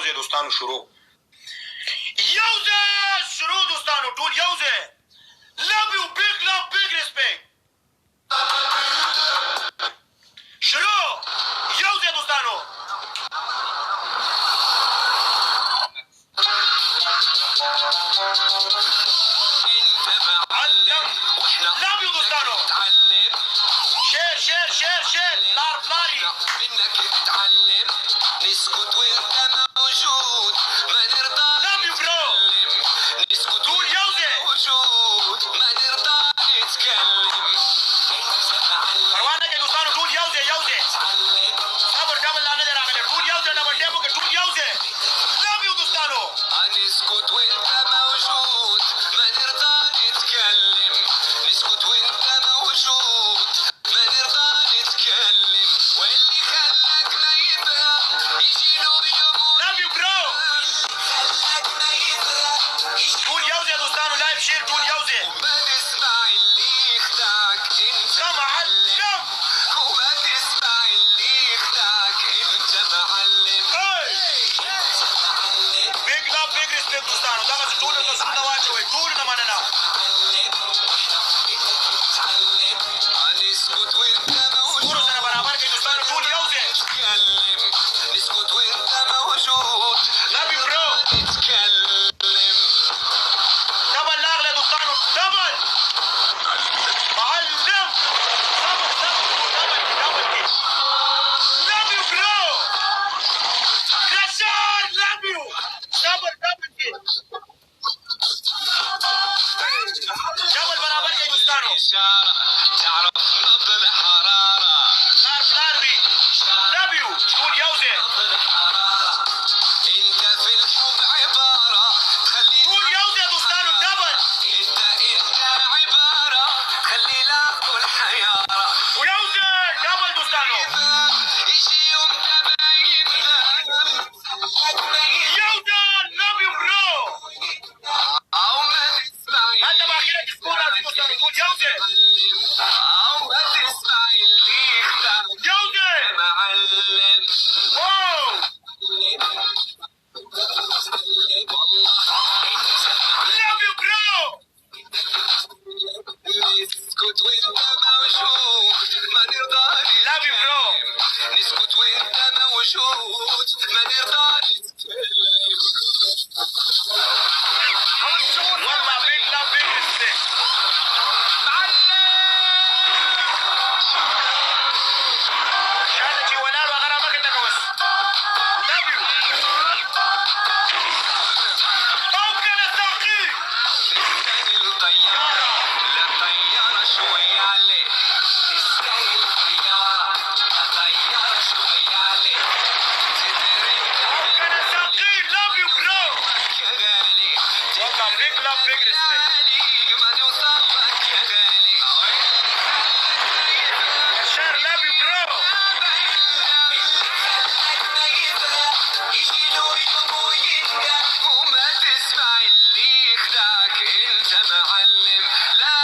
ځای دوستانو شروع دوستانو ټول یو ځای love you big love big respect شروع یو ځای دوستانو love you دوستانو شير شير شير شير لار فلاري منك تتعلم نسكت وانت موجود ما نرضى love you bro نسكت طول يوزي موجود ما نرضى نتكلم مروانك يا دوستانو طول يوزي يوزي صبر قبل لا ندر عملي طول يوزي انا بديبك طول يوزي love you دوستانو نسكت وانت موجود ما نرضى نتكلم نسكت وانت موجود ما نرضى نتكلم واللي خلاك ما يفهم يجي له يموت love you bro خلاك ما يفهم طول يوزي يا دوستانو لايف شير طول يوزي وما تسمع اللي يخدعك انت معلم وما تسمع اللي يخدعك انت معلم big love big respect دوستانو دغه ټول د زړه واچوي ټول نه مننه نسكت وانت موجود سره برابر کې دوستانو ټول یو ځای نسكت وانت موجود love you bro نتكلم دبل لاغله دوستانو دبل معلم دبل love you bro رشار love you دبل کې دبل برابر کې دوستانو تعرف نبض الحرارة نار فلاربي love you طول يوزي انت في الحب عبارة خلي طول يوزي يا دوستانو دبل انت عبارة خلي لعب الحيارة ويوزي دبل دوستانو يجي يوم تبايننا يوزي love you bro او ما تسمعي انت باخيرك تسكون هذه دوستانو طول يوزي او ما تسمعي اللي يخدعك يوزي معلم واو love you bro نسكت وانت موجود ما نرضى love you bro نسكت وانت موجود ما نرضى نتكلم والله big love big respect شانتي ولا بغرا ما كنت كوس love you ممكن استقي الطيارة لا طيارة شوي عليك تستاهل طيارة طيارة شوي عليك ممكن استقي love you bro يا غالي والله big love big respect ما نوصل لك يا غالي شار love you bro وما تسمع اللي يخدعك انت معلم لا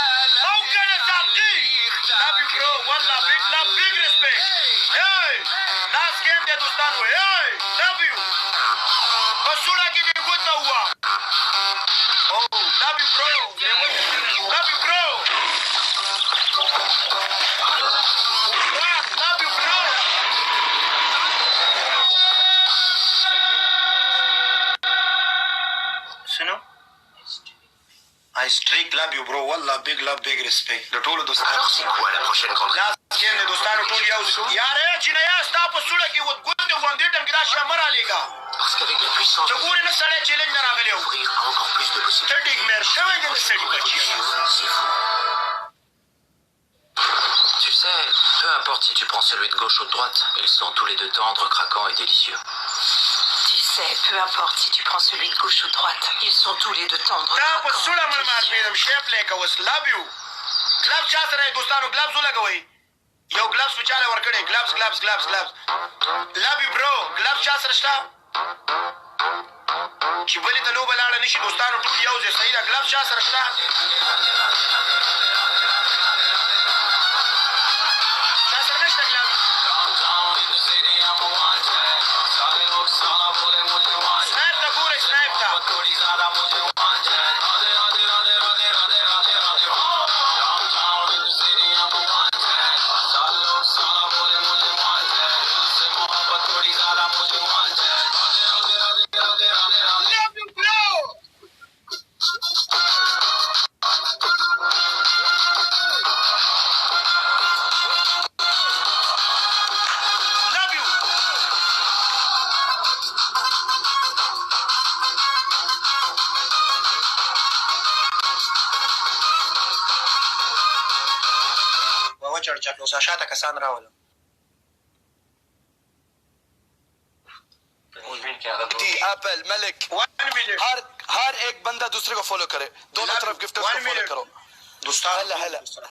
ممكن استعطيك love you bro والله big love big respect hey ناس كام يا دوستانو hey love you بسولا كي بيقول هو oh love you bro love you bro love you bro شنو I streak love you bro والله big love big respect د ټولو دوستانو Alors c'est quoi la prochaine grande ناس کېم د دوستانو ټول یو یاره چې نه یا ستا په سوله کې ودګوندې غوندې ټم کې دا شمه رالیږه Parce qu'avec la puissance ته ګورې نه سړی چیلنج نه راغلی و d'ouvrir à encore plus de ته possibilités. ډیګمیر شوی دی د سړي بچیه C'est fou. Tu sais, peu importe si tu prends celui de gauche ou de droite, ils sont tous les deux tendres, craquants et délicieux. Tu sais, peu importe si tu prends celui de gauche ou de droite, ils sont tous les deux tendres. دا په craquants, سوله مړ مار délicieux. پیدم شیپ لیکه اوس لভ یو ګلاب چا سره یې دوستانو ګلابز ولګوئ یو ګلابز په چاله ورکړی ګلابز ګلابز ګلابز ګلابز لভ یو برو ګلابز چا سره شته چې بلې ته لوبه لاړه نه شي دوستانو ټول یو ځای صحیح ده ګلابز چا سره شته چا سره نشته ګلابز بتقولي زعلان وجوعان Love you bro Love you चर्चा को Sasha था कसान Rawal Apple Malik 1 minute हर एक बंदा दूसरे को follow करे दोनों तरफ गिफ्ट फॉलो करो दोस्तों हला